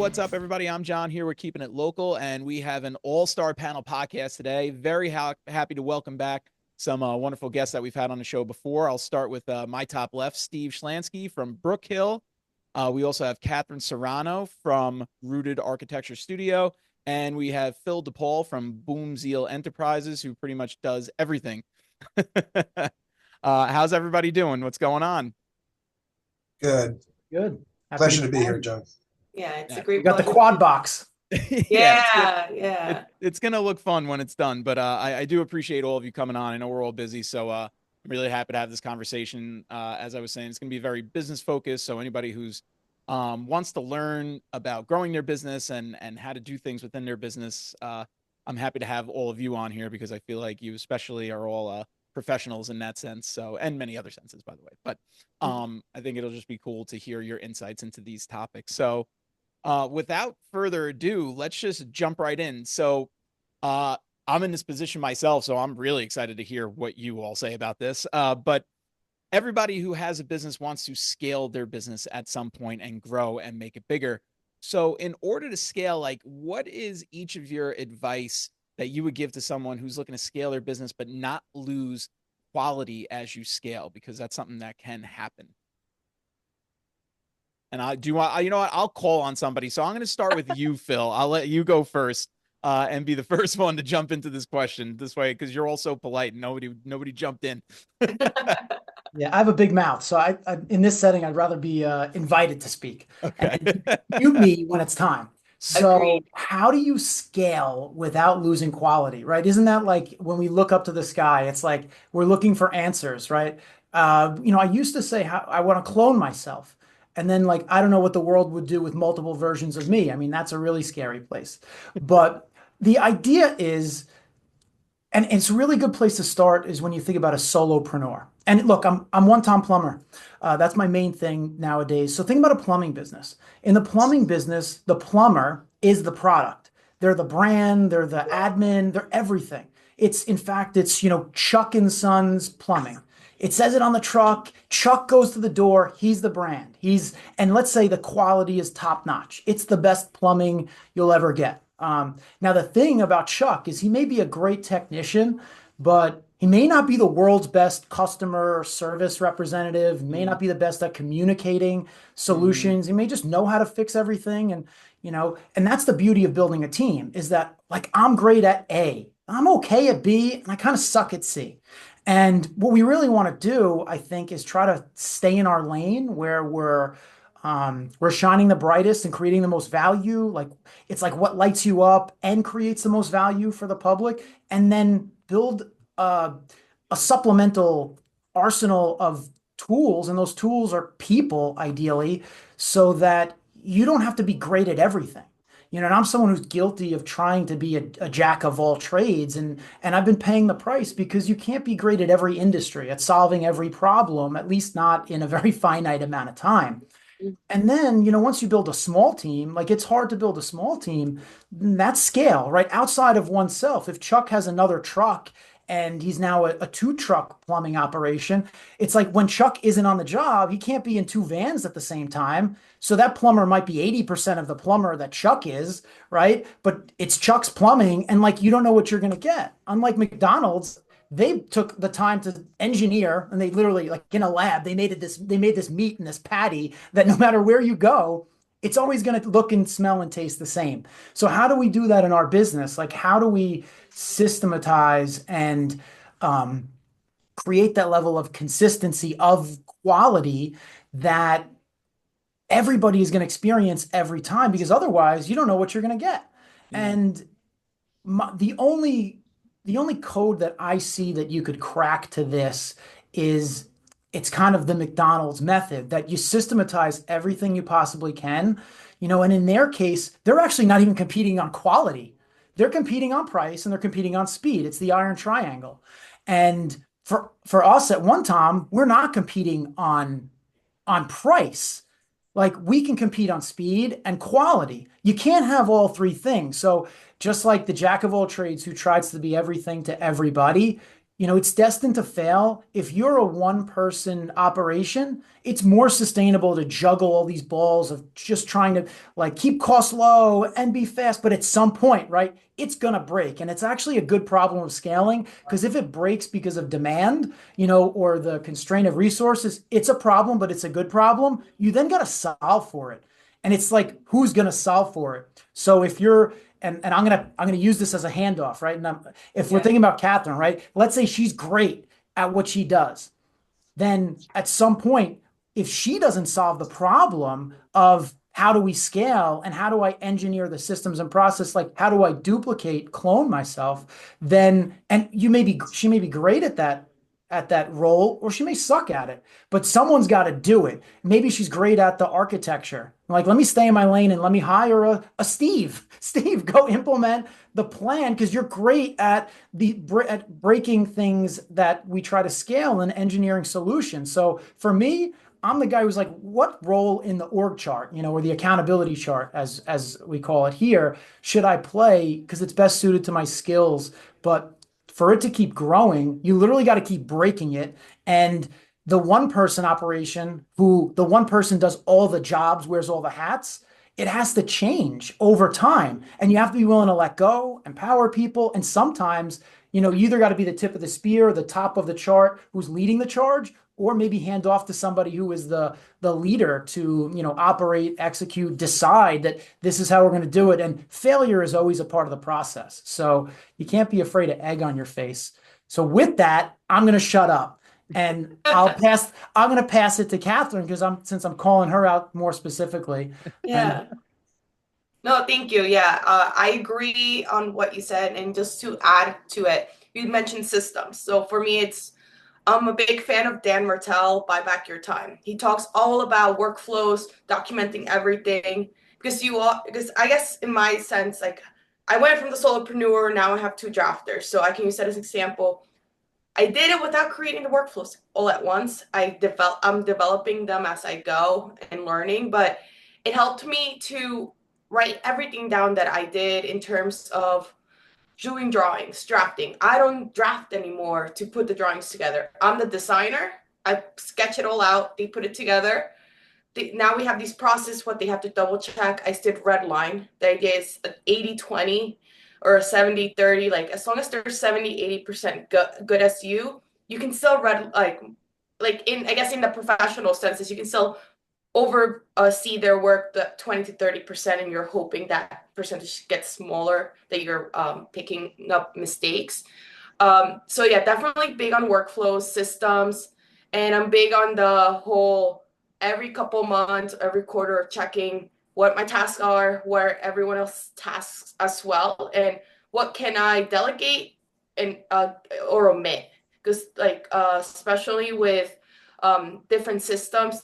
what's up, everybody? I'm John here. We're keeping it local, and we have an all-star panel podcast today. Very happy to welcome back some wonderful guests that we've had on the show before. I'll start with my top left, Steve Schlansky from Brookhill. We also have Katherine Serrano from Rooted Architecture Studio, and we have Phil DePaul from BoomZeal Enterprises, who pretty much does everything. How's everybody doing? What's going on? Good. Good. Pleasure to be here, John. Yeah, it's Yeah. a great You got the pleasure. quad box. Yeah. It's gonna look fun when it's done, but I do appreciate all of you coming on. I know we're all busy, so I'm really happy to have this conversation. As I was saying, it's gonna be very business focused, so anybody who's wants to learn about growing their business and how to do things within their business, I'm happy to have all of you on here because I feel like you especially are all professionals in that sense, so, and many other senses, by the way. But I think it'll just be cool to hear your insights into these topics. So without further ado, let's just jump right in. So I'm in this position myself, so I'm really excited to hear what you all say about this. But everybody who has a business wants to scale their business at some point and grow and make it bigger. So in order to scale, like, what is each of your advice that you would give to someone who's looking to scale their business but not lose quality as you scale? Because that's something that can happen. And you know what? I'll call on somebody. So I'm going to start with you, Phil. I'll let you go first and be the first one to jump into this question this way, because you're all so polite and nobody jumped in. Yeah, I have a big mouth, so I in this setting, I'd rather be invited to speak. Okay. And mute me when it's time. So Agreed. how do you scale without losing quality, right? Isn't that like when we look up to the sky, it's like we're looking for answers, right? I used to say how I want to clone myself. And then like, I don't know what the world would do with multiple versions of me. I mean, that's a really scary place. But the idea is, and it's a really good place to start is when you think about a solopreneur. And look, I'm one-time plumber. That's my main thing nowadays. So think about a plumbing business. In the plumbing business, the plumber is the product. They're the brand, they're the admin, they're everything. In fact, Chuck and Sons Plumbing. It says it on the truck. Chuck goes to the door. He's the brand. And let's say the quality is top notch. It's the best plumbing you'll ever get. Now, the thing about Chuck is he may be a great technician, but he may not be the world's best customer service representative, may not be the best at communicating solutions. He may just know how to fix everything. And that's the beauty of building a team is that like, I'm great at A, I'm okay at B, and I kind of suck at C. And what we really want to do, I think, is try to stay in our lane where we're shining the brightest and creating the most value. Like it's like what lights you up and creates the most value for the public, and then build a supplemental arsenal of tools. And those tools are people, ideally, so that you don't have to be great at everything. And I'm someone who's guilty of trying to be a jack of all trades. And I've been paying the price because you can't be great at every industry, at solving every problem, at least not in a very finite amount of time. And then, once you build a small team, like it's hard to build a small team, that's scale, right? Outside of oneself. If Chuck has another truck and he's now a two-truck plumbing operation, it's like when Chuck isn't on the job, he can't be in two vans at the same time. So that plumber might be 80% of the plumber that Chuck is, right? But it's Chuck's plumbing, and like you don't know what you're going to get. Unlike McDonald's, they took the time to engineer, and they literally, like in a lab, they made this meat in this patty that no matter where you go, it's always going to look and smell and taste the same. So how do we do that in our business? Like, how do we systematize and create that level of consistency of quality that everybody is going to experience every time? Because otherwise, you don't know what you're going to get. Yeah. And the only code that I see that you could crack to this is it's kind of the McDonald's method that you systematize everything you possibly can, and in their case, they're actually not even competing on quality. They're competing on price and they're competing on speed. It's the iron triangle. And for us at One Tom, we're not competing on price. Like we can compete on speed and quality. You can't have all three things. So just like the jack of all trades who tries to be everything to everybody, it's destined to fail. If you're a one-person operation, it's more sustainable to juggle all these balls of just trying to like keep costs low and be fast. But at some point, right, it's gonna break. And it's actually a good problem of scaling because if it breaks because of demand, or the constraint of resources, it's a problem, but it's a good problem. You then got to solve for it. And it's like, who's gonna solve for it? So if you're and I'm gonna use this as a handoff, right? And if we're Yeah. thinking about Katherine, right? Let's say she's great at what she does. Then at some point, if she doesn't solve the problem of how do we scale and how do I engineer the systems and process, like how do I duplicate, clone myself, then and she may be great at that role, or she may suck at it, but someone's got to do it. Maybe she's great at the architecture. Like, let me stay in my lane and let me hire a Steve. Steve, go implement the plan because you're great at at breaking things that we try to scale and engineering solutions. So for me, I'm the guy who's like, what role in the org chart, or the accountability chart, as we call it here, should I play? Because it's best suited to my skills. But for it to keep growing, you literally got to keep breaking it. And the one person operation, the one person does all the jobs, wears all the hats, it has to change over time. And you have to be willing to let go, empower people. And sometimes, you either got to be the tip of the spear, the top of the chart who's leading the charge, or maybe hand off to somebody who is the leader to, operate, execute, decide that this is how we're going to do it. And failure is always a part of the process. So you can't be afraid of egg on your face. So with that, I'm going to shut up and I'm going to pass it to Katherine because since I'm calling her out more specifically. Yeah. No, thank you. Yeah, I agree on what you said. And just to add to it, you mentioned systems. So for me, I'm a big fan of Dan Martell, Buy Back Your Time. He talks all about workflows, documenting everything. Because I guess in my sense, like I went from the solopreneur, now I have two drafters. So I can use that as an example. I did it without creating the workflows all at once. I'm developing them as I go and learning, but it helped me to write everything down that I did in terms of doing drawings, drafting. I don't draft anymore to put the drawings together. I'm the designer. I sketch it all out. They put it together. Now we have these processes, what they have to double check. I did red line. The idea is an 80-20 or a 70-30. Like as long as there's 70-80% good as you can still like in, I guess in the professional senses, you can still over see their work the 20-30%, and you're hoping that percentage gets smaller, that you're picking up mistakes. So yeah, definitely big on workflows, systems, and I'm big on the whole every couple months, every quarter checking what my tasks are, what everyone else's tasks as well, and what can I delegate and or omit. Because like especially with different systems,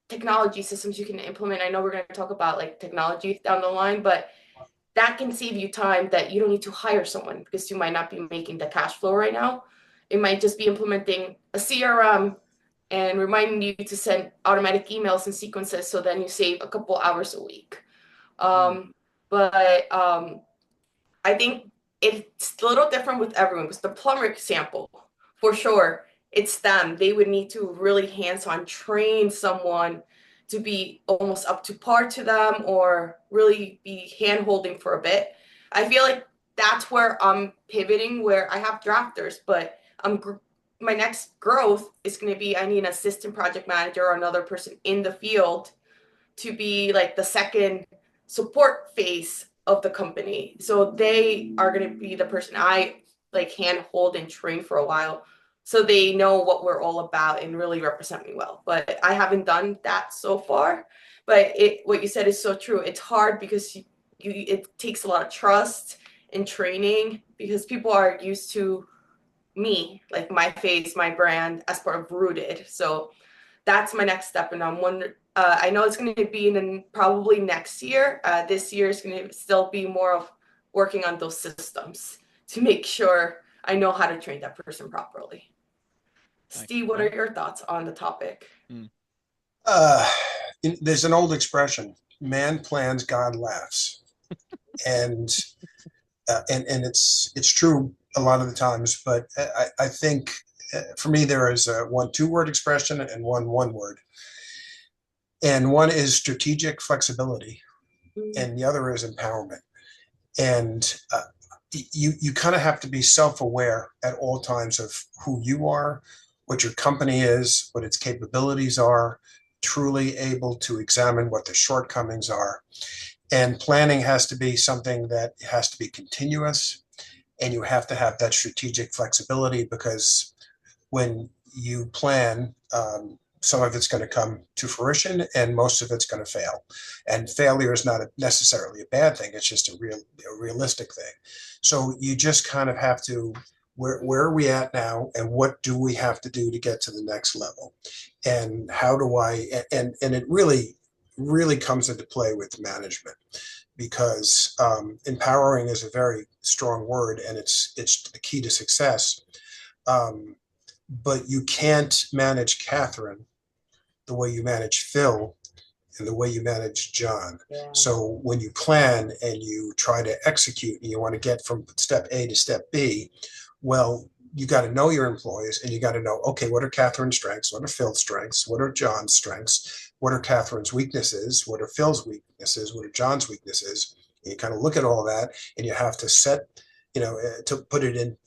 technology systems you can implement. I know we're going to talk about like technology down the line, but that can save you time that you don't need to hire someone because you might not be making the cash flow right now. It might just be implementing a CRM and reminding you to send automatic emails and sequences, so then you save a couple hours a week. But I think it's a little different with everyone because the plumber example, for sure, it's them. They would need to really hands-on train someone to be almost up to par to them or really be hand-holding for a bit. I feel like that's where I'm pivoting, where I have drafters, but my next growth is going to be I need an assistant project manager or another person in the field to be like the second support phase of the company. So they are going to be the person I like hand hold and train for a while, so they know what we're all about and really represent me well. But I haven't done that so far. But what you said is so true. It's hard because it takes a lot of trust and training because people are used to me, like my face, my brand as part of Rooted. So that's my next step. And I'm wondering, I know it's going to be in probably next year. This year is going to still be more of working on those systems to make sure I know how to train that person properly. Steve, what are your thoughts on the topic? There's an old expression: "Man plans, God laughs," and it's true a lot of the times, but I think for me, there is a one two-word expression and one word. And one is strategic flexibility, and the other is empowerment. And you kind of have to be self-aware at all times of who you are, what your company is, what its capabilities are, truly able to examine what the shortcomings are. And planning has to be something that has to be continuous, and you have to have that strategic flexibility, because when you plan, some of it's going to come to fruition and most of it's going to fail. And failure is not necessarily a bad thing. It's just a realistic thing. So you just kind of have to, where are we at now, and what do we have to do to get to the next level? And how do and it really comes into play with management, because empowering is a very strong word, and it's the key to success. But you can't manage Catherine the way you manage Phil and the way you manage John. Yeah. So when you plan and you try to execute and you want to get from step A to step B, well, you got to know your employees, and you got to know, okay, what are Catherine's strengths? What are Phil's strengths? What are John's strengths? What are Catherine's weaknesses? What are Phil's weaknesses? What are John's weaknesses? And you kind of look at all that, and you have to set, to put it in,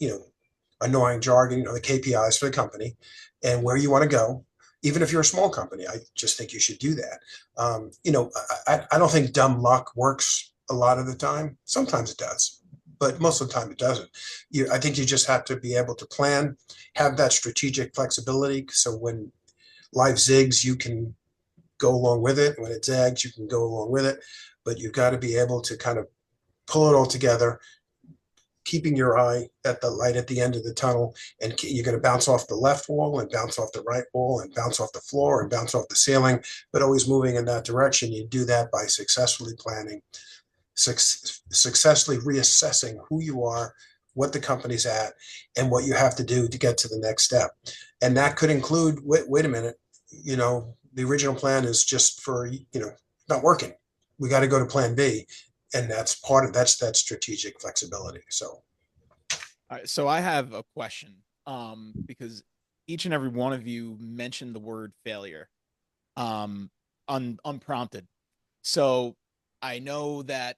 annoying jargon, the KPIs for the company and where you want to go. Even if you're a small company, I just think you should do that. I don't think dumb luck works a lot of the time. Sometimes it does, but most of the time it doesn't. I think you just have to be able to plan, have that strategic flexibility. So when life zigs, you can go along with it. When it zags, you can go along with it. But you've got to be able to kind of pull it all together, keeping your eye at the light at the end of the tunnel, and you're going to bounce off the left wall and bounce off the right wall and bounce off the floor and bounce off the ceiling, but always moving in that direction. You do that by successfully planning, successfully reassessing who you are, what the company's at, and what you have to do to get to the next step. And that could include, wait a minute, the original plan is just for, not working. We got to go to plan B. And that's that strategic flexibility. So, all right, so I have a question, because each and every one of you mentioned the word failure, unprompted. So I know that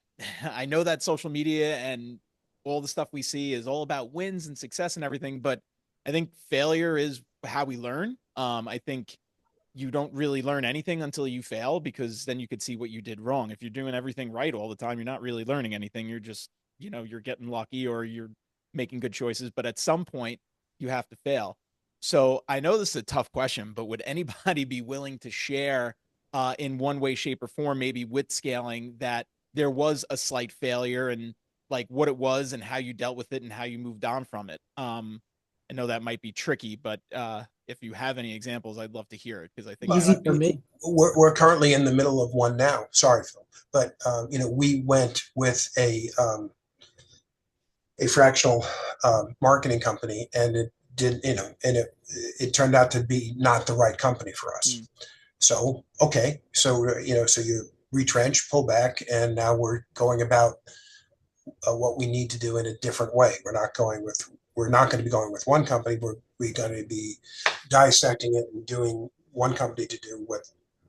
social media and all the stuff we see is all about wins and success and everything, but I think failure is how we learn. I think you don't really learn anything until you fail, because then you could see what you did wrong. If you're doing everything right all the time, you're not really learning anything. You're just, you're getting lucky or you're making good choices. But at some point, you have to fail. So I know this is a tough question, but would anybody be willing to share in one way, shape, or form, maybe with scaling, that there was a slight failure and like what it was and how you dealt with it and how you moved on from it? I know that might be tricky, but if you have any examples, I'd love to hear it, because I think easy for me. We're currently in the middle of one now. Sorry, Phil, but we went with a fractional marketing company, and it did, and it turned out to be not the right company for us. So okay, so so you retrench, pull back, and now we're going about what we need to do in a different way. We're not going to be going with one company. We're going to be dissecting it and doing one company to do what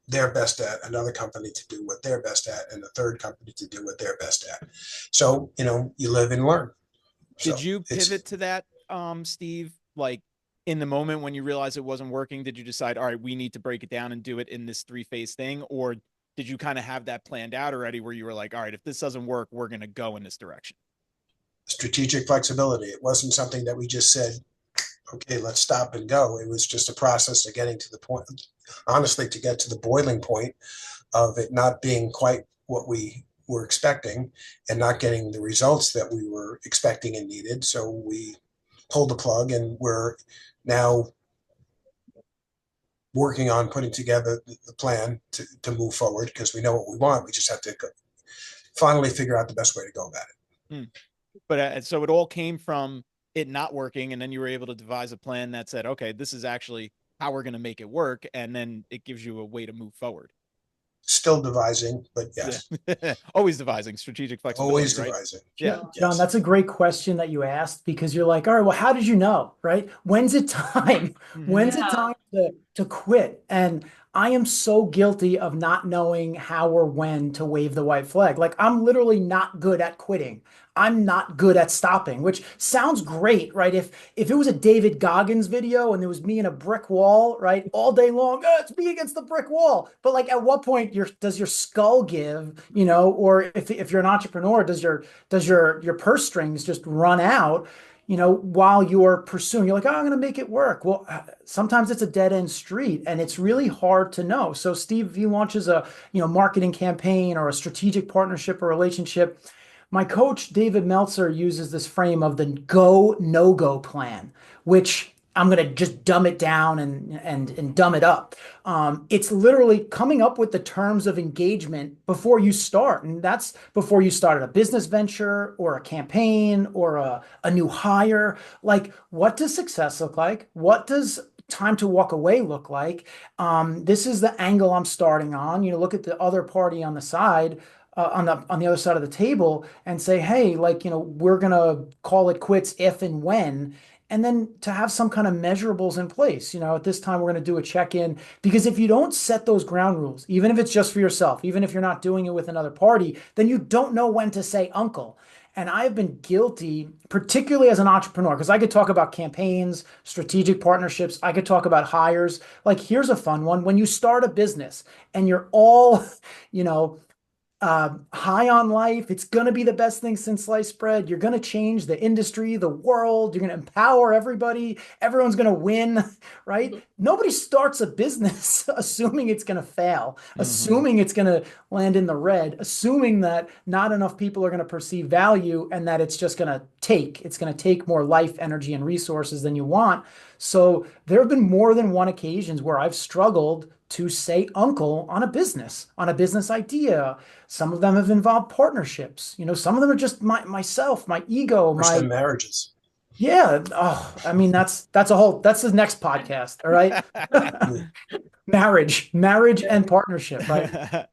they're best at, another company to do what they're best at, and a third company to do what they're best at. So, you live and learn. Did you pivot to that, Steve? Like in the moment when you realized it wasn't working, did you decide, all right, we need to break it down and do it in this 3-phase thing? Or did you kind of have that planned out already where you were like, all right, if this doesn't work, we're going to go in this direction? Strategic flexibility. It wasn't something that we just said, okay, let's stop and go. It was just a process of getting to the point, honestly, to get to the boiling point of it not being quite what we were expecting and not getting the results that we were expecting and needed. So we pulled the plug, and we're now working on putting together the plan to move forward, because we know what we want. We just have to finally figure out the best way to go about it. But so it all came from it not working, and then you were able to devise a plan that said, okay, this is actually how we're going to make it work. And then it gives you a way to move forward. Still devising, but yes, Yeah. Always devising strategic flexibility, always right? devising. Yeah. John, Yes. that's a great question that you asked because you're like, all right, well, how did you know, right? When's it time? When's it Yeah. time to quit? And I am so guilty of not knowing how or when to wave the white flag. Like I'm literally not good at quitting. I'm not good at stopping, which sounds great, right? If it was a David Goggins video and there was me in a brick wall, right, all day long, oh, it's me against the brick wall. But like, at what point does your skull give, or if you're an entrepreneur, does your purse strings just run out, while you're pursuing? You're like, oh, I'm going to make it work. Well, sometimes it's a dead end street, and it's really hard to know. So, Steve, if he launches a marketing campaign or a strategic partnership or relationship, my coach, David Meltzer, uses this frame of the go, no go plan, which I'm going to just dumb it down and dumb it up. It's literally coming up with the terms of engagement before you start. And that's before you started a business venture or a campaign or a new hire. Like, what does success look like? What does time to walk away look like? This is the angle I'm starting on. Look at the other party on the side, on the other side of the table, and say, hey, like, we're gonna call it quits if and when, and then to have some kind of measurables in place. At this time we're going to do a check-in, because if you don't set those ground rules, even if it's just for yourself, even if you're not doing it with another party, then you don't know when to say uncle. And I've been guilty, particularly as an entrepreneur, because I could talk about campaigns, strategic partnerships, I could talk about hires. Like, here's a fun one. When you start a business and you're all, you know, high on life, it's going to be the best thing since sliced bread. You're going to change the industry, the world. You're going to empower everybody. Everyone's going to win, right? Nobody starts a business assuming it's going to fail, assuming it's going to land in the red, assuming that not enough people are going to perceive value, and that it's just it's going to take more life, energy, and resources than you want. So there have been more than one occasions where I've struggled to say uncle on a business idea. Some of them have involved partnerships. Some of them are just myself, my ego, First time marriages. yeah. Oh, I mean, that's the next podcast. All right. marriage and partnership, right?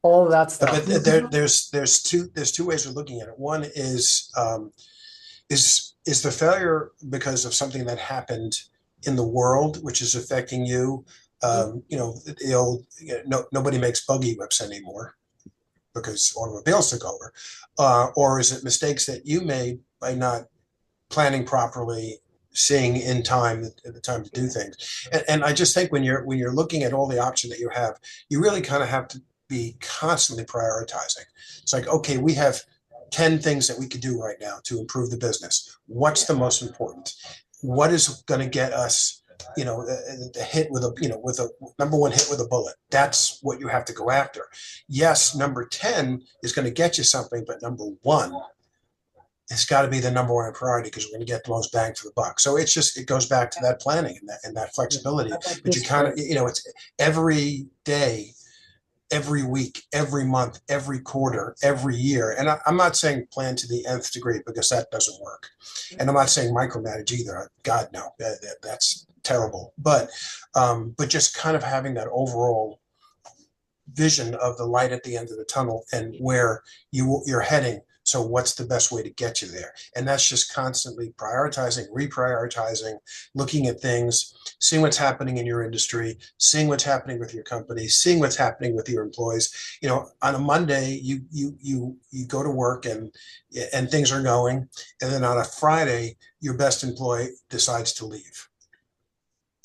All of that stuff. But there's two ways of looking at it. One is the failure because of something that happened in the world which is affecting you. The old, nobody makes buggy whips anymore because automobiles took over. Or is it mistakes that you made by not planning properly, seeing in time the time to do things? And I just think when you're looking at all the options that you have, you really kind of have to be constantly prioritizing. It's like, okay, we have 10 things that we could do right now to improve the business. What's the most important? What is going to get us the hit with a number one hit with a bullet? That's what you have to go after. Yes, number 10 is going to get you something, but number one has got to be the number one priority, because we're going to get the most bang for the buck. So it goes back to that planning and that flexibility. But you kind of, it's every day, every week, every month, every quarter, every year. And I'm not saying plan to the nth degree, because that doesn't work. And I'm not saying micromanage either. God, no, that's terrible. But just kind of having that overall vision of the light at the end of the tunnel and where you're heading. So what's the best way to get you there? And that's just constantly prioritizing, reprioritizing, looking at things, seeing what's happening in your industry, seeing what's happening with your company, seeing what's happening with your employees. On a Monday, you go to work and things are going, and then on a Friday, your best employee decides to leave.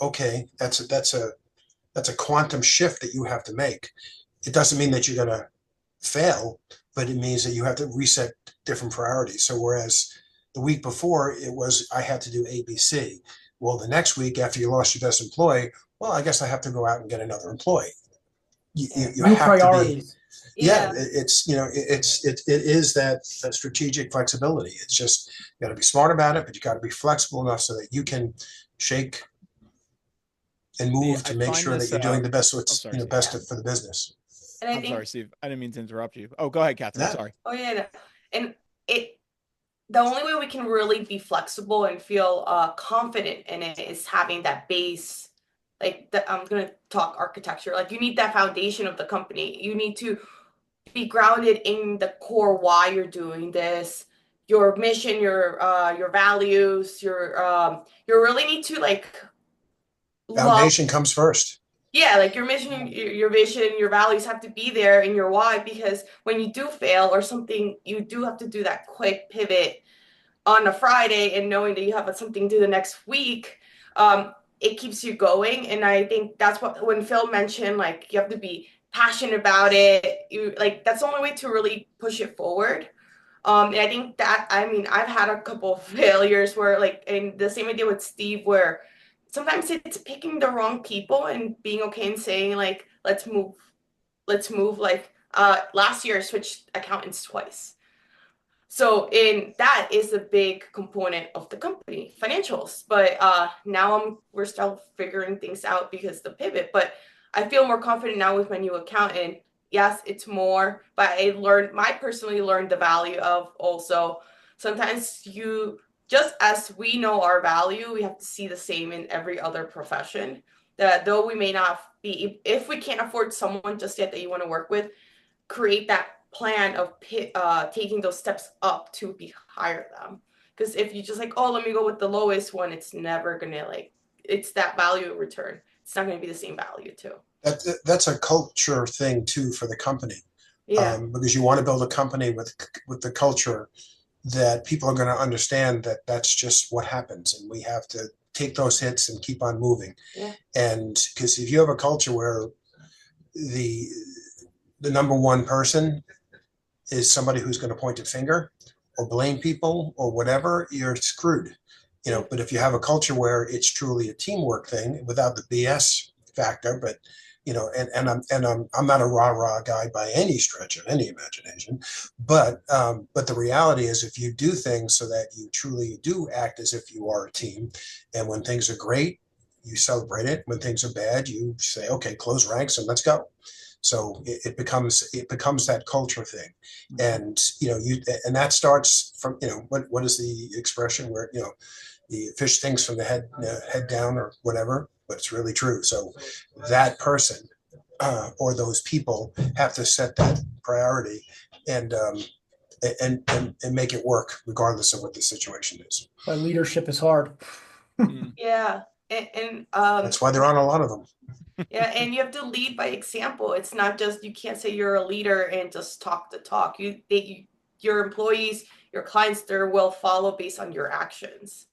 Okay, that's a quantum shift that you have to make. It doesn't mean that you're going to fail, but it means that you have to reset different priorities. So whereas the week before it was, I had to do ABC. Well, the next week after you lost your best employee, well, I guess I have to go out and get another employee. You New have priorities. To be, yeah. It is that strategic flexibility. It's just, you got to be smart about it, but you got to be flexible enough so that you can shake and move to make sure that you're doing the best best for the business. And I'm sorry, Steve. I didn't mean to interrupt you. Oh, go ahead, Katherine. Sorry. Oh yeah, no. And the only way we can really be flexible and feel confident in it is having that base like I'm going to talk architecture. Like you need that foundation of the company. You need to be grounded in the core why you're doing this, your mission, your values, you really need to like love. Foundation comes first. Yeah, like your mission, your vision, your values have to be there in your why, because when you do fail or something, you do have to do that quick pivot on a Friday, and knowing that you have something to do the next week, it keeps you going. And I think that's what, when Phil mentioned, like you have to be passionate about it, you like that's the only way to really push it forward. And I think that, I mean, I've had a couple of failures where like, and the same idea with Steve, where sometimes it's picking the wrong people and being okay and saying like, let's move. Like last year I switched accountants twice. So in that is a big component of the company financials. But now we're still figuring things out because the pivot. But I feel more confident now with my new accountant. Yes, it's more, but I personally learned the value of also sometimes you, just as we know our value, we have to see the same in every other profession. That though we may not be, if we can't afford someone just yet that you want to work with, create that plan of taking those steps up to be hire them. Because if you just like, oh, let me go with the lowest one, it's never gonna like, it's that value return. It's not gonna be the same value too. That's a culture thing too for the company, Yeah. because you want to build a company with the culture that people are going to understand that that's just what happens, and we have to take those hits and keep on moving. Yeah. And because if you have a culture where the number one person is somebody who's going to point a finger or blame people or whatever, you're screwed. But if you have a culture where it's truly a teamwork thing without the BS factor, but I'm not a rah-rah guy by any stretch of any imagination, but the reality is, if you do things so that you truly do act as if you are a team, and when things are great, you celebrate it. When things are bad, you say, okay, close ranks and let's go. So it becomes that culture thing, and and that starts from what is the expression where the fish thinks from the head down or whatever, but it's really true. So that person or those people have to set that priority and make it work regardless of what the situation is. But leadership is hard. Yeah. And that's why they're on a lot of them. Yeah, and you have to lead by example. It's not just, you can't say you're a leader and just talk the talk. Your employees, your clients, they will follow based on your actions.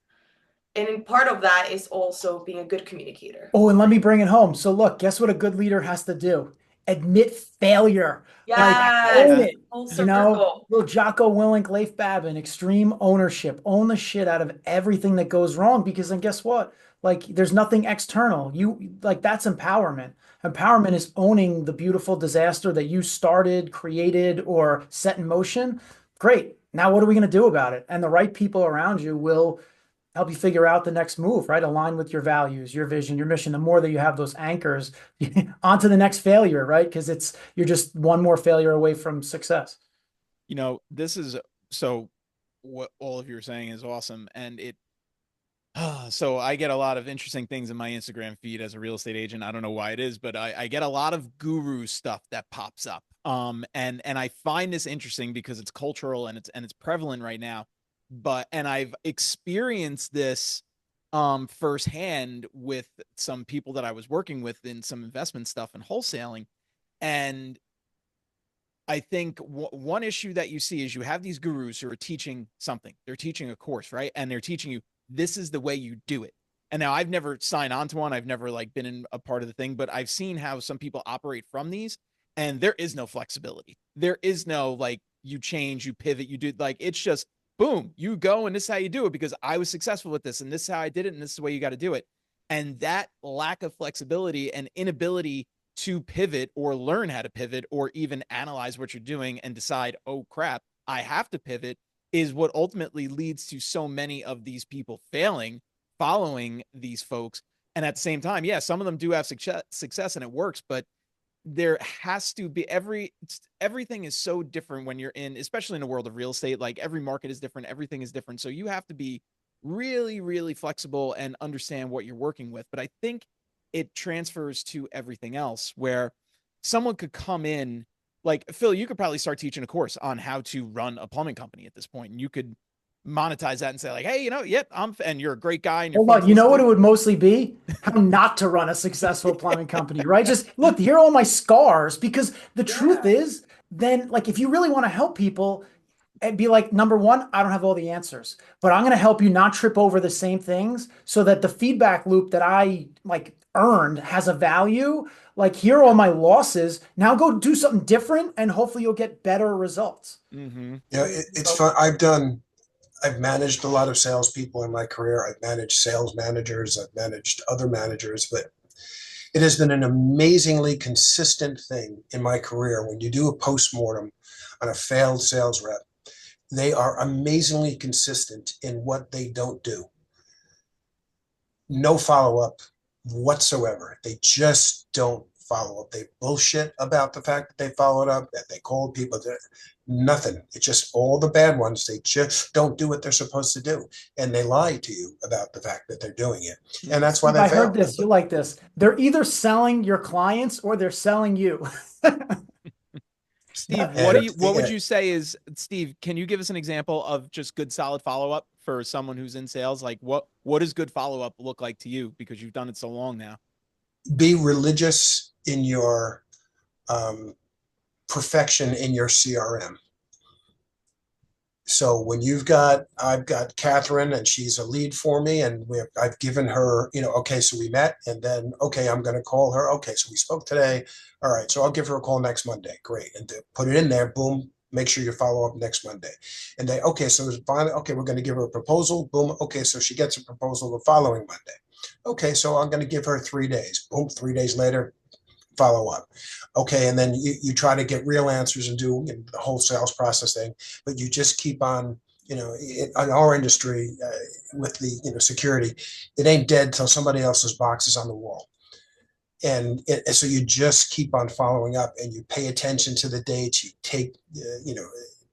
And in part of that is also being a good communicator. Oh, and let me bring it home. So look, guess what a good leader has to do? Admit failure. Yes. Like, own it. Full circle. Little Jocko Willink, Leif Babin, extreme ownership. Own the shit out of everything that goes wrong, because then guess what? Like, there's nothing external. That's empowerment. Empowerment is owning the beautiful disaster that you started, created, or set in motion. Great. Now what are we going to do about it? And the right people around you will help you figure out the next move, right? Align with your values, your vision, your mission. The more that you have those anchors, on to the next failure, right? Because you're just one more failure away from success. This is so what all of you are saying is awesome. And so I get a lot of interesting things in my Instagram feed as a real estate agent. I don't know why it is, but I get a lot of guru stuff that pops up. And I find this interesting because it's cultural and it's prevalent right now. And I've experienced this firsthand with some people that I was working with in some investment stuff and wholesaling. And I think one issue that you see is you have these gurus who are teaching something. They're teaching a course, right? And they're teaching you, this is the way you do it. And now I've never signed on to one. I've never been in a part of the thing, but I've seen how some people operate from these, and there is no flexibility. There is no, you change, you pivot, you do, it's just, boom, you go, and this is how you do it because I was successful with this, and this is how I did it, and this is the way you got to do it. And that lack of flexibility and inability to pivot or learn how to pivot or even analyze what you're doing and decide, oh crap, I have to pivot, is what ultimately leads to so many of these people failing, following these folks. And at the same time, yeah, some of them do have success and it works, but there has to be everything is so different when you're in, especially in the world of real estate. Like every market is different. Everything is different. So you have to be really, really flexible and understand what you're working with. But I think it transfers to everything else, where someone could come in, like Phil, you could probably start teaching a course on how to run a plumbing company at this point, and you could monetize that and say like, hey, yep, and you're a great guy and you're Hold fun on, to you know listen what to. it would mostly be? How not to run a successful plumbing company, right? Just look, here are all my scars. Because the truth is, then, like, if you really want to help people, it'd be like, number one, I don't have all the answers, but I'm going to help you not trip over the same things so that the feedback loop that I like earned has a value. Like, here are all my losses. Now go do something different, and hopefully you'll get better results. Mm-hmm. Yeah, it's So, fun. I've managed a lot of salespeople in my career. I've managed sales managers. I've managed other managers, but it has been an amazingly consistent thing in my career. When you do a postmortem on a failed sales rep, they are amazingly consistent in what they don't do. No follow-up whatsoever. They just don't follow up. They bullshit about the fact that they followed up, that they called people. Nothing. It's just all the bad ones. They just don't do what they're supposed to do. And they lie to you about the fact that they're doing it. And that's why Steve, they I heard fail. this. You like this. They're either selling your clients or they're selling you. Steve, And what would you say is, Steve, can you give us an example of just good solid follow-up for someone who's in sales? Like what does good follow-up look like to you, because you've done it so long now? be religious in your perfection in your CRM. So when I've got Katherine and she's a lead for me, and I've given her, okay, so we met, and then, okay, I'm going to call her. Okay, so we spoke today. All right, so I'll give her a call next Monday. Great. And to put it in there, boom, make sure you follow up next Monday. And they, okay, so finally, okay, we're going to give her a proposal. Boom. Okay, so she gets a proposal the following Monday. Okay, so I'm going to give her 3 days. Boom, 3 days later, follow up. Okay, and then you try to get real answers and do the whole sales process thing, but you just keep on, in our industry, with the security, it ain't dead till somebody else's box is on the wall. And so you just keep on following up, and you pay attention to the dates. You take,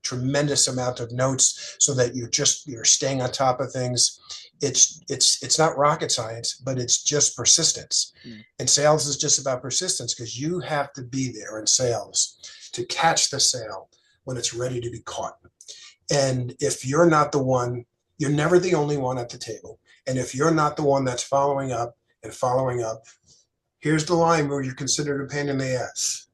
tremendous amount of notes so that you're staying on top of things. It's not rocket science, but it's just persistence. And sales is just about persistence, because you have to be there in sales to catch the sale when it's ready to be caught. And if you're not the one, you're never the only one at the table. And if you're not the one that's following up and following up, here's the line where you're considered a pain in the ass.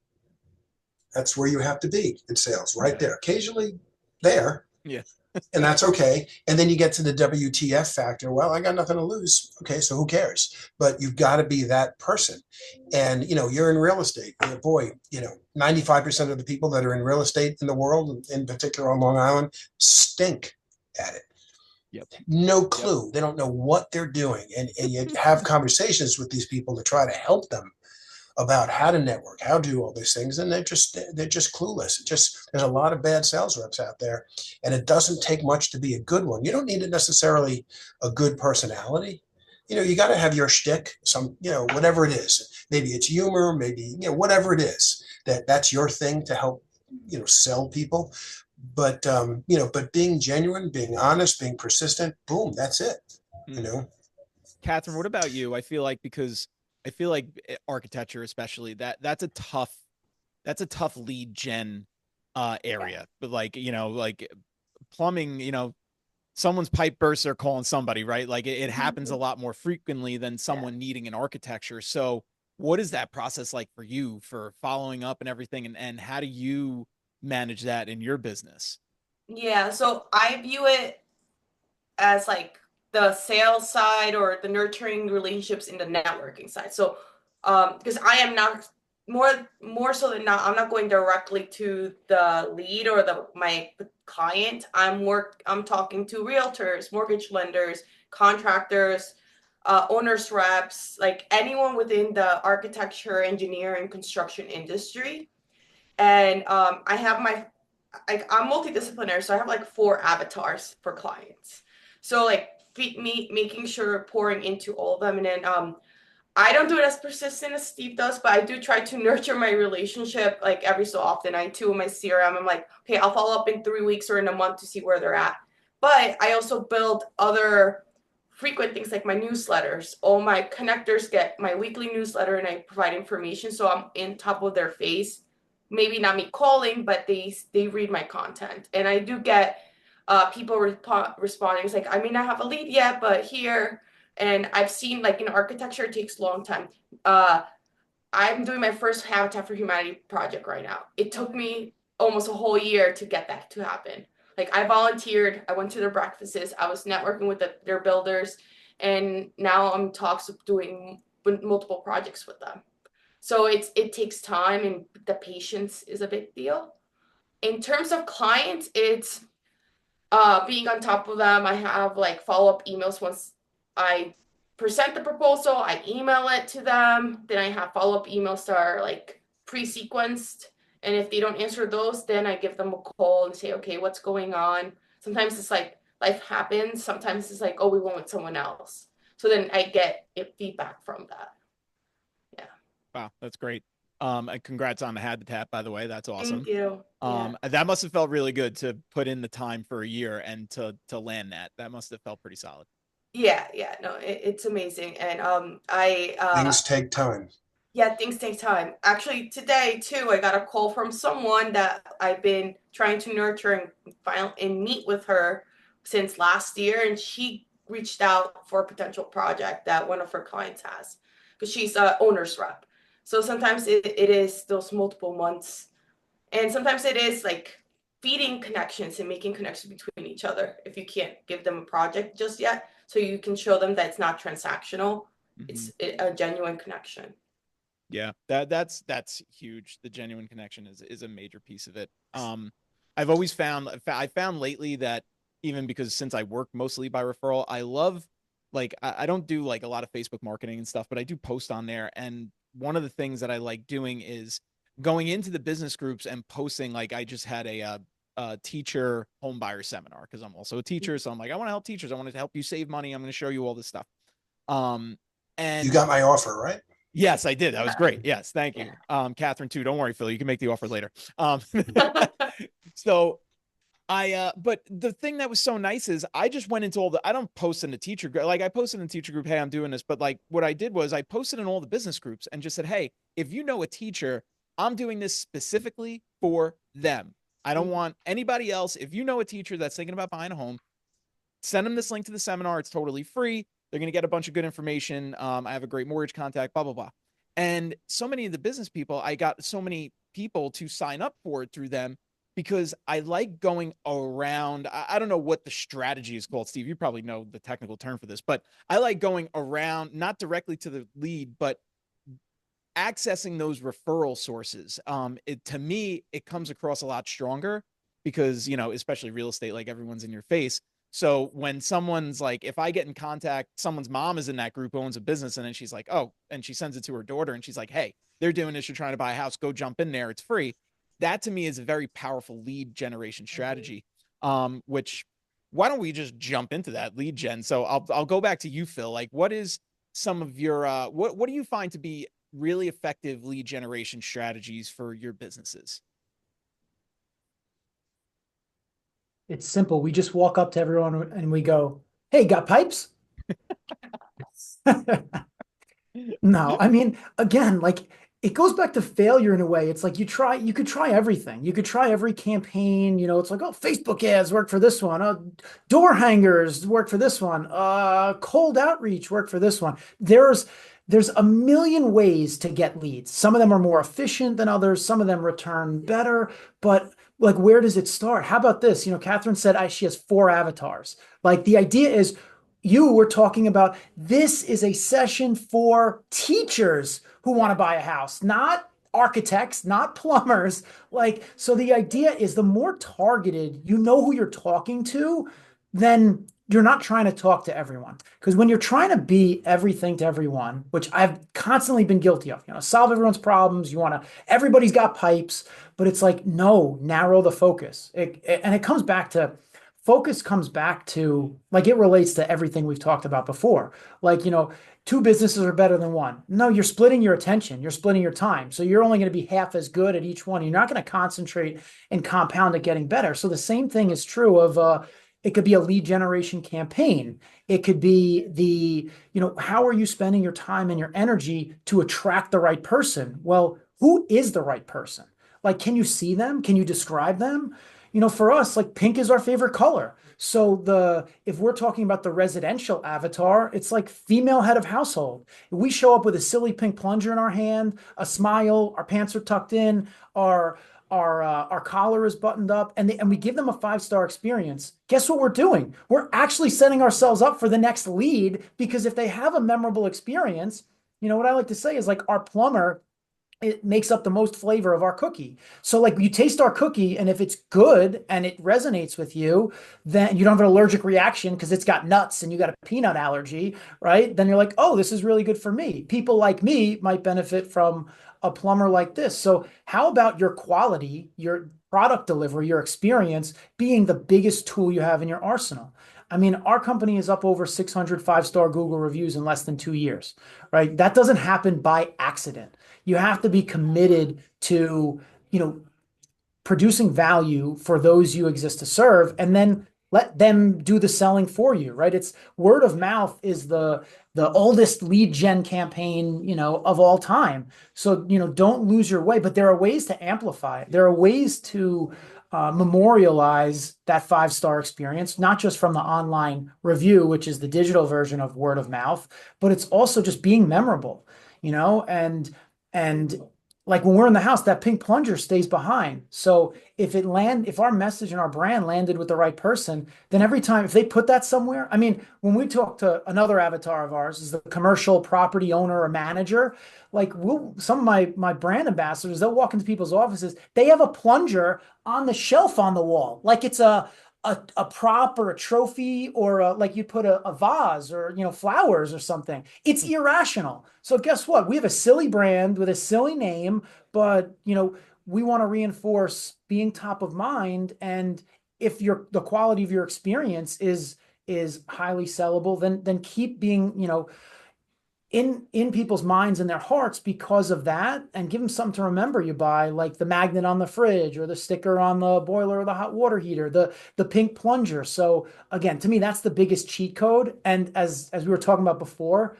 That's where you have to be in sales, right there. Occasionally there. Yeah. And that's okay. And then you get to the WTF factor. Well, I got nothing to lose. Okay, so who cares? But you've got to be that person. And, you're in real estate. Boy, 95% of the people that are in real estate in the world, in particular on Long Island, stink at it. Yep. No clue. Yep. They don't know what they're doing. And you have conversations with these people to try to help them about how to network, how to do all these things, and they're just clueless. There's a lot of bad sales reps out there, and it doesn't take much to be a good one. You don't need necessarily a good personality. You got to have your shtick, whatever it is. Maybe it's humor, maybe whatever it is. That's your thing to help sell people. But but being genuine, being honest, being persistent, boom, that's it. Katherine, what about you? I feel like architecture, especially, that's a tough lead gen area. But like plumbing, someone's pipe bursts, they're calling somebody, right? Like it happens a lot more frequently than someone needing an architecture. So what is that process like for you for following up and everything? And how do you manage that in your business? Yeah, so I view it as like the sales side or the nurturing relationships in the networking side. So because I am not more so than not, I'm not going directly to the lead or my client. I'm talking to realtors, mortgage lenders, contractors, owners reps, like anyone within the architecture, engineering, construction industry. And I'm multidisciplinary, so I have like 4 avatars for clients. So like making sure pouring into all of them. And then I don't do it as persistent as Steve does, but I do try to nurture my relationship like every so often. I too in my CRM, I'm like, okay, I'll follow up in 3 weeks or in a month to see where they're at. But I also build other frequent things like my newsletters. All my connectors get my weekly newsletter and I provide information. So I'm in top of their face. Maybe not me calling, but they read my content. And I do get people responding. It's like, I may not have a lead yet, but here. And I've seen, like, in architecture, it takes a long time. I'm doing my first Habitat for Humanity project right now. It took me almost a whole year to get that to happen. Like, I volunteered, I went to their breakfasts, I was networking with their builders, and now I'm in talks of doing multiple projects with them. So it takes time, and the patience is a big deal. In terms of clients, it's being on top of them. I have like follow-up emails once I present the proposal, I email it to them, then I have follow-up emails that are like pre-sequenced. And if they don't answer those, then I give them a call and say, okay, what's going on? Sometimes it's like life happens. Sometimes it's like, oh, we went with someone else. So then I get feedback from that. Yeah. Wow, that's great. And congrats on the Habitat, by the way. That's awesome. Thank you. That must have felt really good to put in the time for a year and to land that. That must have felt pretty solid. Yeah, no, it's amazing. And Things take time. Yeah, things take time. Actually, today too, I got a call from someone that I've been trying to nurture and meet with her since last year, and she reached out for a potential project that one of her clients has, because she's a owner's rep. So sometimes it is those multiple months, and sometimes it is like feeding connections and making connections between each other if you can't give them a project just yet, so you can show them that it's not transactional. It's a genuine connection. Yeah, that's huge. The genuine connection is a major piece of it. I've always found lately that, even because since I work mostly by referral, I love, like, I don't do like a lot of Facebook marketing and stuff, but I do post on there. And one of the things that I like doing is going into the business groups and posting. Like, I just had a teacher home buyer seminar, because I'm also a teacher. So I'm like, I want to help teachers. I want to help you save money. I'm going to show you all this stuff. And you got my offer, right? Yes, I did. That was great. Yes. Thank you. Catherine too. Don't worry, Phil, you can make the offer later. So but the thing that was so nice is I just went into I don't post in the teacher group. Like, I posted in the teacher group, hey, I'm doing this. But like, what I did was I posted in all the business groups and just said, hey, if you know a teacher, I'm doing this specifically for them. I don't want anybody else. If you know a teacher that's thinking about buying a home, send them this link to the seminar. It's totally free. They're going to get a bunch of good information. I have a great mortgage contact, blah, blah, blah. And so many of the business people, I got so many people to sign up for it through them, because I like going around. I don't know what the strategy is called, Steve. You probably know the technical term for this, but I like going around, not directly to the lead, but accessing those referral sources. To me, it comes across a lot stronger, because, especially real estate, like, everyone's in your face. So when someone's like, if I get in contact, someone's mom is in that group, owns a business, and then she's like, oh, and she sends it to her daughter and she's like, hey, they're doing this. You're trying to buy a house. Go jump in there. It's free. That to me is a very powerful lead generation strategy. Which, why don't we just jump into that lead gen? So I'll go back to you, Phil. Like, what is some of your, what do you find to be really effective lead generation strategies for your businesses? It's simple. We just walk up to everyone and we go, hey, got pipes? No, I mean, again, like, it goes back to failure in a way. It's like you could try everything. You could try every campaign. It's like, oh, Facebook ads work for this one. Door hangers work for this one. Cold outreach work for this one. There's a million ways to get leads. Some of them are more efficient than others. Some of them return better, but like, where does it start? How about this? Catherine said she has 4 avatars. Like, the idea is, you were talking about, this is a session for teachers who want to buy a house, not architects, not plumbers. Like, so the idea is, the more targeted you know who you're talking to, then you're not trying to talk to everyone. Because when you're trying to be everything to everyone, which I've constantly been guilty of, solve everyone's problems, everybody's got pipes, but it's like, no, narrow the focus. And it comes back to, focus comes back to, like, it relates to everything we've talked about before. Like, 2 businesses are better than one. No, you're splitting your attention. You're splitting your time. So you're only going to be half as good at each one. You're not going to concentrate and compound at getting better. So the same thing is true of, It could be a lead generation campaign. It could be how are you spending your time and your energy to attract the right person? Well, who is the right person? Like, can you see them? Can you describe them? For us, like pink is our favorite color. So if we're talking about the residential avatar, it's like female head of household. If we show up with a silly pink plunger in our hand, a smile, our pants are tucked in, our collar is buttoned up, and we give them a 5-star experience. Guess what we're doing? We're actually setting ourselves up for the next lead, because if they have a memorable experience, what I like to say is like our plumber, it makes up the most flavor of our cookie. So like you taste our cookie, and if it's good and it resonates with you, then you don't have an allergic reaction because it's got nuts and you got a peanut allergy, right? Then you're like, oh, this is really good for me. People like me might benefit from a plumber like this. So how about your quality, your product delivery, your experience being the biggest tool you have in your arsenal? I mean, our company is up over 600 5-star Google reviews in less than 2 years, right? That doesn't happen by accident. You have to be committed to, producing value for those you exist to serve, and then let them do the selling for you, right? It's word of mouth is the oldest lead gen campaign, of all time. So, don't lose your way, but there are ways to amplify it. There are ways to memorialize that 5-star experience, not just from the online review, which is the digital version of word of mouth, but it's also just being memorable, and like when we're in the house, that pink plunger stays behind. So if our message and our brand landed with the right person, then every time if they put that somewhere, I mean, when we talk to another avatar of ours, is the commercial property owner or manager, like some of my brand ambassadors, they'll walk into people's offices, they have a plunger on the shelf on the wall, like it's a prop or a trophy, or like you put a vase or flowers or something. It's irrational. So guess what? We have a silly brand with a silly name, but we want to reinforce being top of mind. And if the quality of your experience is highly sellable, then keep being in people's minds and their hearts because of that, and give them something to remember you by, like the magnet on the fridge or the sticker on the boiler or the hot water heater, the pink plunger. So again, to me, that's the biggest cheat code. And as we were talking about before,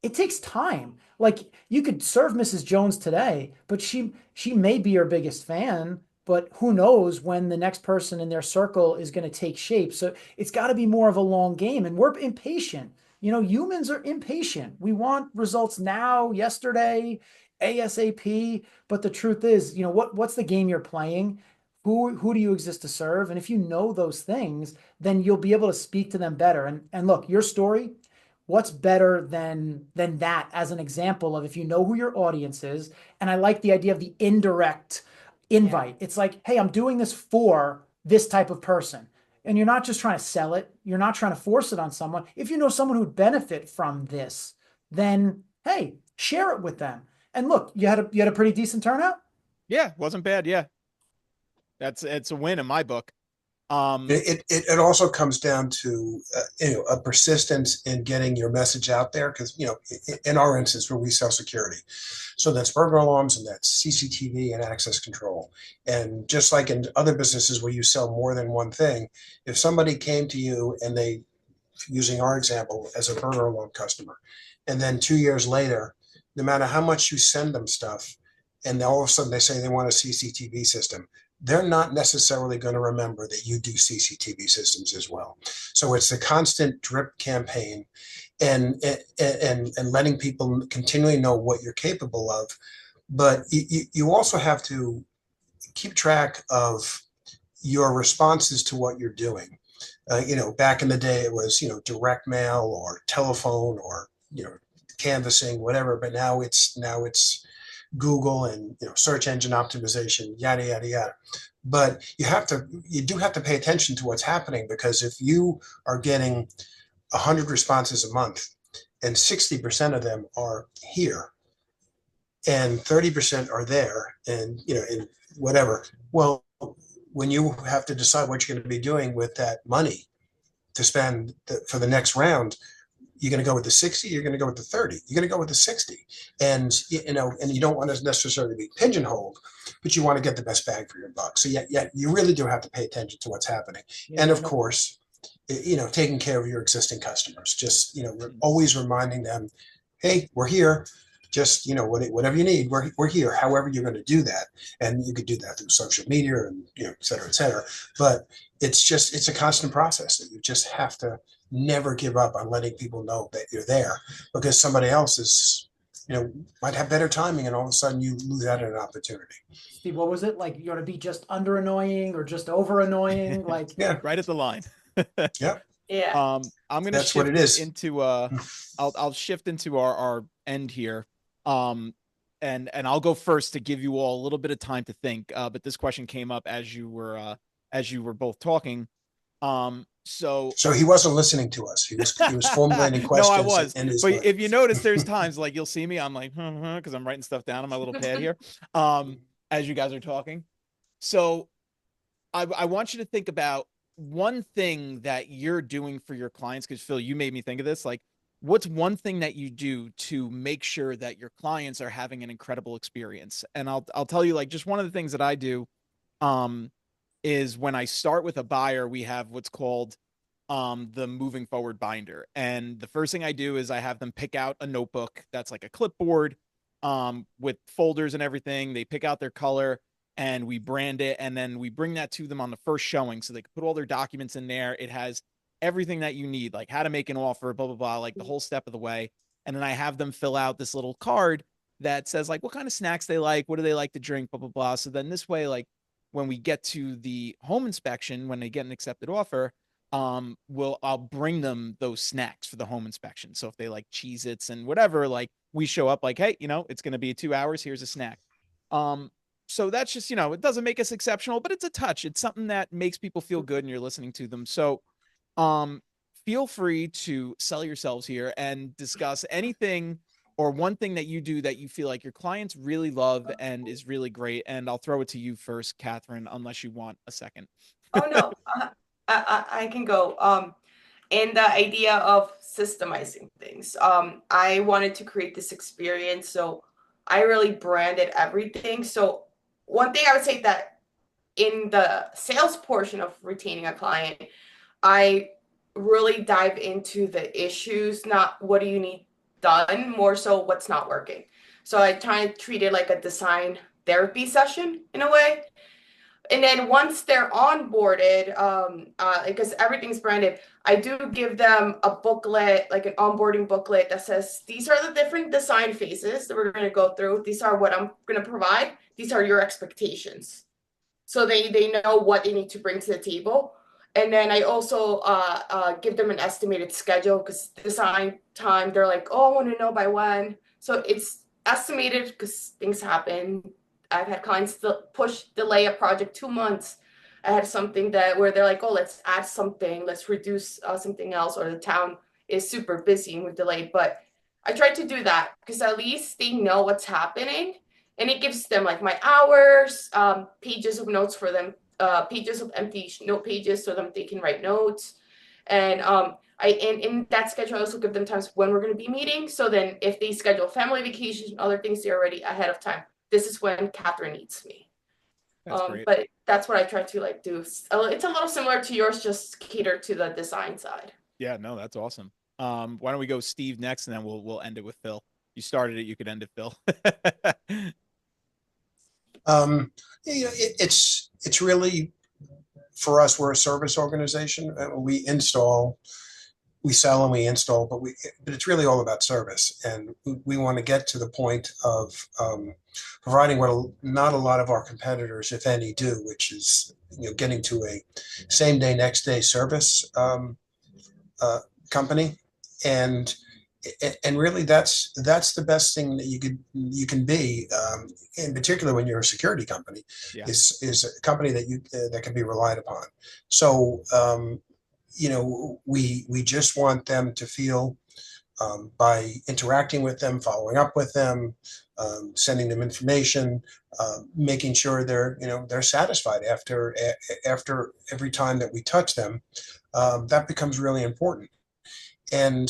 it takes time. Like you could serve Mrs. Jones today, but she may be your biggest fan, but who knows when the next person in their circle is going to take shape. So it's got to be more of a long game, and we're impatient. Humans are impatient. We want results now, yesterday, ASAP. But the truth is, what's the game you're playing? Who do you exist to serve? And if you know those things, then you'll be able to speak to them better. And look, your story, what's better than that as an example of if you know who your audience is? And I like the idea of the indirect invite. It's like, hey, I'm doing this for this type of person. And you're not just trying to sell it. You're not trying to force it on someone. If you know someone who would benefit from this, then hey, share it with them. And look, you had a pretty decent turnout. Yeah, wasn't bad. Yeah, it's a win in my book. It also comes down to a persistence in getting your message out there, because in our instance where we sell security, so that's burglar alarms and that's CCTV and access control, and just like in other businesses where you sell more than one thing, if somebody came to you and they, using our example as a burglar alarm customer, and then 2 years later, no matter how much you send them stuff, and all of a sudden they say they want a CCTV system, they're not necessarily going to remember that you do CCTV systems as well. So it's a constant drip campaign, and letting people continually know what you're capable of. But you also have to keep track of your responses to what you're doing. Back in the day, it was direct mail or telephone or canvassing, whatever. But now it's Google and search engine optimization, yada yada yada. But you do have to pay attention to what's happening, because if you are getting 100 responses a month and 60% of them are here and 30% are there, and and whatever, well, when you have to decide what you're going to be doing with that money to spend for the next round, you're going to go with the 60, you're going to go with the 30, you're going to go with the 60. And, and you don't want to necessarily be pigeonholed, but you want to get the best bang for your buck. So yeah, you really do have to pay attention to what's happening. Yeah, and of course, taking care of your existing customers. Just, always reminding them, hey, we're here. Just, whatever you need, we're here. However you're going to do that. And you could do that through social media and, et cetera, et cetera. But it's a constant process that you just have to never give up on letting people know that you're there, because somebody else is, might have better timing, and all of a sudden you lose out on an opportunity. Steve, what was it? Like, you want to be just under annoying or just over annoying? Like, Yeah, right at the line. yeah. Yeah. I'm gonna That's what shift it is. into I'll shift into our end here. And I'll go first to give you all a little bit of time to think. But this question came up as you were both talking. So he wasn't listening to us. He was formulating questions. No, I was. In his but mind. if you notice, there's times like you'll see me, I'm like, because I'm writing stuff down on my little pad here. As you guys are talking. So I want you to think about one thing that you're doing for your clients, because Phil, you made me think of this. Like, what's one thing that you do to make sure that your clients are having an incredible experience? And I'll tell you, like, just one of the things that I do is when I start with a buyer, we have what's called the moving forward binder. And the first thing I do is I have them pick out a notebook that's like a clipboard with folders and everything. They pick out their color and we brand it. And then we bring that to them on the first showing so they can put all their documents in there. It has everything that you need, like how to make an offer, blah, blah, blah, like the whole step of the way. And then I have them fill out this little card that says like what kind of snacks they like, what do they like to drink, blah, blah, blah. So then this way, like when we get to the home inspection, when they get an accepted offer, I'll bring them those snacks for the home inspection. So if they like Cheez-Its and whatever, like we show up like, hey, it's going to be 2 hours. Here's a snack. So that's just, it doesn't make us exceptional, but it's a touch. It's something that makes people feel good and you're listening to them. So, feel free to sell yourselves here and discuss anything or one thing that you do that you feel like your clients really love and is really great. And I'll throw it to you first, Katherine, unless you want a second. Oh no, I can go. And the idea of systemizing things. I wanted to create this experience, so I really branded everything. So one thing I would say that in the sales portion of retaining a client, I really dive into the issues, not what do you need done, more so what's not working. So I try to treat it like a design therapy session in a way. And then once they're onboarded, because everything's branded, I do give them a booklet, like an onboarding booklet that says, these are the different design phases that we're going to go through. These are what I'm going to provide. These are your expectations. So they know what they need to bring to the table. And then I also give them an estimated schedule, because design time, they're like, oh, I want to know by when. So it's estimated because things happen. I've had clients delay a project 2 months. I had something where they're like, oh, let's add something, let's reduce something else, or the town is super busy and we're delayed. But I try to do that because at least they know what's happening, and it gives them like my hours, pages of notes for them, pages of empty note pages so that they can write notes. And in that schedule, I also give them times when we're going to be meeting. So then if they schedule family vacations and other things, they're already ahead of time. This is when Katherine needs me. That's great. But that's what I try to do. It's a little similar to yours, just cater to the design side. Yeah, no, that's awesome. Why don't we go Steve next, and then we'll end it with Phil. You started it, you could end it, Phil. It's really, for us, we're a service organization. We sell and we install, but it's really all about service. And we want to get to the point of providing what not a lot of our competitors, if any, do, which is getting to a same day, next day service company. And really that's the best thing that you can be, in particular when you're a security company. Yeah. is a company that can be relied upon. So we just want them to feel, by interacting with them, following up with them, sending them information, making sure they're satisfied after every time that we touch them. That becomes really important. And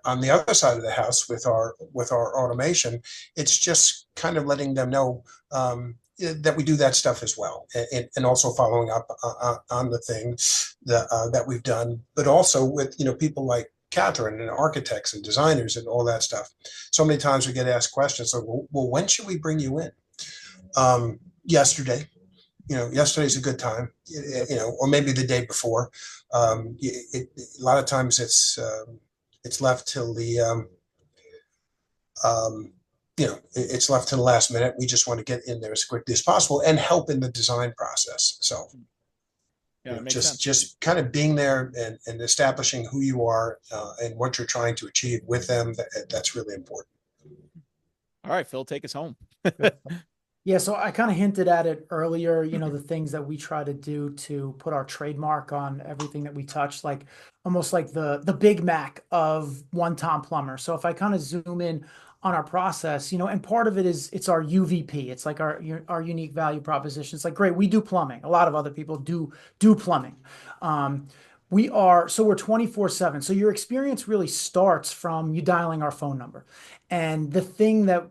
on the other side of the house with our automation, it's just kind of letting them know, that we do that stuff as well, and also following up on the things that we've done, but also with people like Katherine and architects and designers and all that stuff. So many times we get asked questions like, well, when should we bring you in? Yesterday. Yesterday's a good time, or maybe the day before. A lot of times it's left till it's left to the last minute. We just want to get in there as quickly as possible and help in the design process. So Yeah, it makes sense. just kind of being there and establishing who you are and what you're trying to achieve with them. That's really important. All right, Phil, take us home. Yeah, so I kind of hinted at it earlier, the things that we try to do to put our trademark on everything that we touch, like almost like the Big Mac of One Tom Plumber. So if I kind of zoom in on our process, and part of it is it's our UVP. It's like our unique value proposition. It's like, great, we do plumbing. A lot of other people do plumbing. We're 24/7. So your experience really starts from you dialing our phone number. And the thing that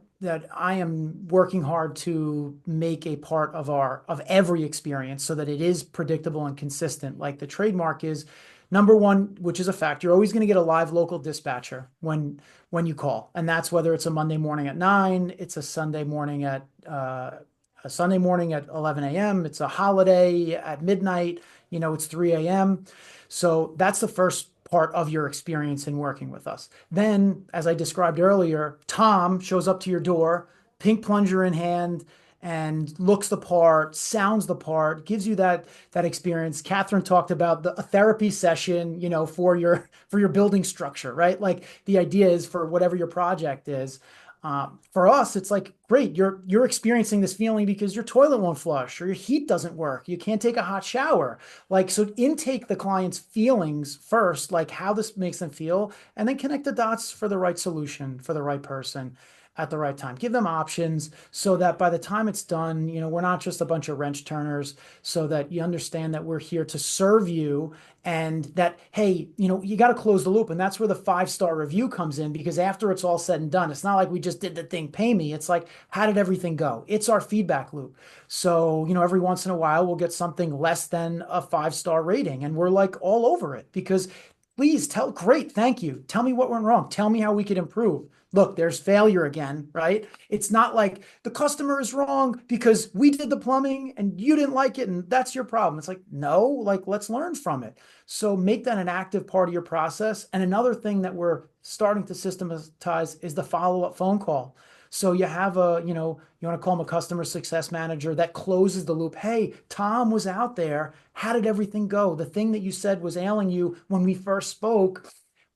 I am working hard to make a part of every experience so that it is predictable and consistent. Like the trademark is number one, which is a fact. You're always going to get a live local dispatcher when you call, and that's whether it's a Monday morning at 9, it's a Sunday morning at 11 a.m. It's a holiday at midnight. It's 3 a.m. So that's the first part of your experience in working with us. Then, as I described earlier, Tom shows up to your door, pink plunger in hand, and looks the part, sounds the part, gives you that experience. Katherine talked about a therapy session, for your building structure, right? Like the idea is for whatever your project is. For us, it's like, great, you're experiencing this feeling because your toilet won't flush or your heat doesn't work. You can't take a hot shower. Like, so intake the client's feelings first, like how this makes them feel, and then connect the dots for the right solution for the right person at the right time. Give them options so that by the time it's done, we're not just a bunch of wrench turners, so that you understand that we're here to serve you and that, hey, you got to close the loop. And that's where the 5-star review comes in, because after it's all said and done, it's not like we just did the thing, pay me. It's like, how did everything go? It's our feedback loop. So, every once in a while we'll get something less than a 5-star rating, and we're like all over it because please great, thank you. Tell me what went wrong. Tell me how we could improve. Look, there's failure again, right? It's not like the customer is wrong because we did the plumbing and you didn't like it and that's your problem. It's like, no, like let's learn from it. So make that an active part of your process. And another thing that we're starting to systematize is the follow-up phone call. So you have you want to call them a customer success manager that closes the loop. Hey, Tom was out there. How did everything go? The thing that you said was ailing you when we first spoke,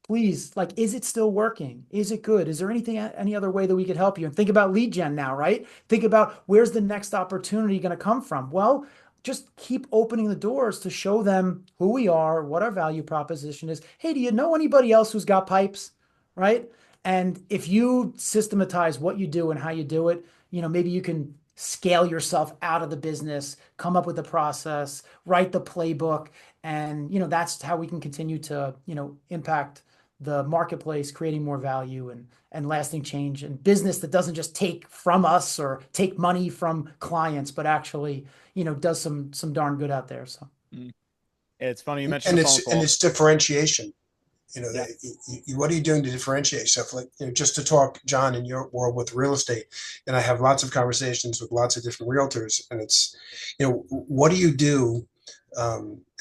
please, like, is it still working? Is it good? Is there any other way that we could help you? And think about lead gen now, right? Think about where's the next opportunity going to come from? Well, just keep opening the doors to show them who we are, what our value proposition is. Hey, do you know anybody else who's got pipes, right? And if you systematize what you do and how you do it, maybe you can scale yourself out of the business, come up with a process, write the playbook. And, that's how we can continue to, impact the marketplace, creating more value and lasting change and business that doesn't just take from us or take money from clients, but actually, does some darn good out there. So it's funny you mentioned and it's differentiation. What are you doing to differentiate yourself? Like, just to talk, John, in your world with real estate, and I have lots of conversations with lots of different realtors, and it's, what do you do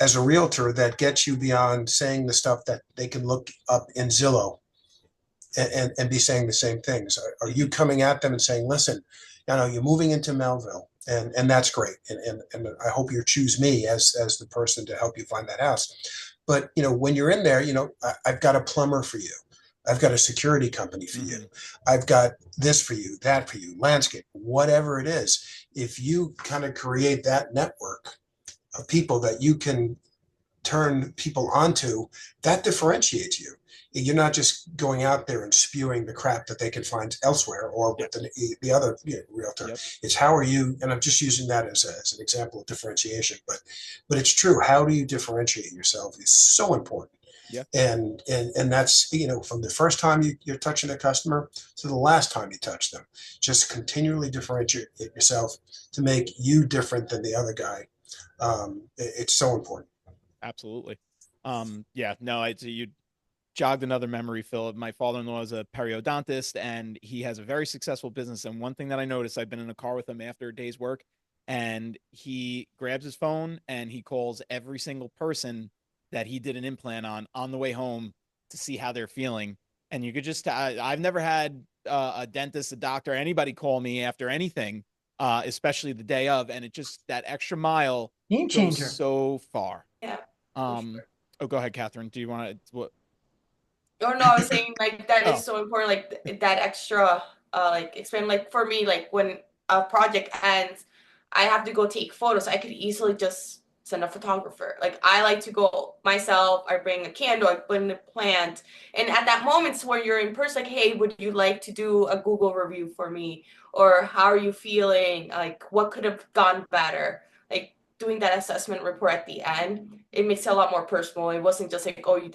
as a realtor that gets you beyond saying the stuff that they can look up in Zillow and be saying the same things? Are you coming at them and saying, listen, you're moving into Melville, and that's great, and I hope you choose me as the person to help you find that house. But, when you're in there, I've got a plumber for you. I've got a security company for you. I've got this for you, that for you, landscape, whatever it is. If you kind of create that network of people that you can turn people onto, that differentiates you. You're not just going out there and spewing the crap that they can find elsewhere or with the other realtor. Yep. It's how are you, and I'm just using that as an example of differentiation, but it's true. How do you differentiate yourself is so important. And that's, you know, from the first time you're touching a customer to the last time you touch them, just continually differentiate yourself to make you different than the other guy. It's so important. Absolutely. Yeah, no, you jogged another memory, Phil. My father-in-law is a periodontist, and he has a very successful business. And one thing that I noticed, I've been in a car with him after a day's work, and he grabs his phone and he calls every single person that he did an implant on the way home to see how they're feeling. And you could just, I've never had a dentist, a doctor, anybody call me after anything, especially the day of, and it just, that extra mile Game goes changer. so far. Yeah. Sure. Oh, go ahead, Catherine. Do you want to, what? Oh no, I was saying like that Oh. is so important, like that extra like explain, like for me, like when a project ends, I have to go take photos. I could easily just send a photographer. Like I like to go myself, I bring a candle, I bring a plant. And at that moment where you're in person, like, hey, would you like to do a Google review for me? Or how are you feeling? Like what could have gone better? Like doing that assessment report at the end, it makes it a lot more personal. It wasn't just like, oh, you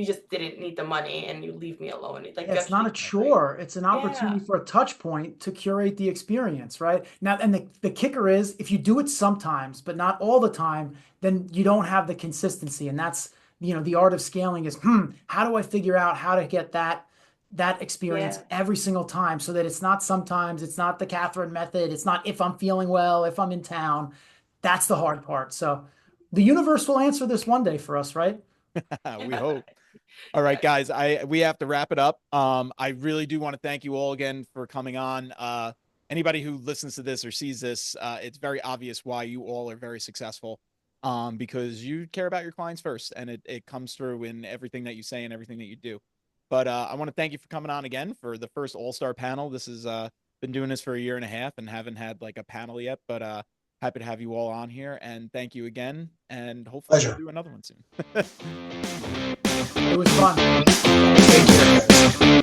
just didn't need the money and you leave me alone. Like It's not a chore. It's an opportunity for a touch point to curate the experience, right? Now, and the kicker is if you do it sometimes, but not all the time, then you don't have the consistency. And that's, you know, the art of scaling is, how do I figure out how to get that experience every single time so that it's not sometimes, it's not the Katherine method. It's not if I'm feeling well, if I'm in town. That's the hard part. So the universe will answer this one day for us, right? We hope. All right, guys, we have to wrap it up. I really do want to thank you all again for coming on. Anybody who listens to this or sees this, it's very obvious why you all are very successful, because you care about your clients first, and it comes through in everything that you say and everything that you do. But I want to thank you for coming on again for the first all-star panel. This is been doing this for a year and a half and haven't had like a panel yet, but happy to have you all on here, and thank you again, and hopefully we'll do another one soon. It was fun. Take care, guys.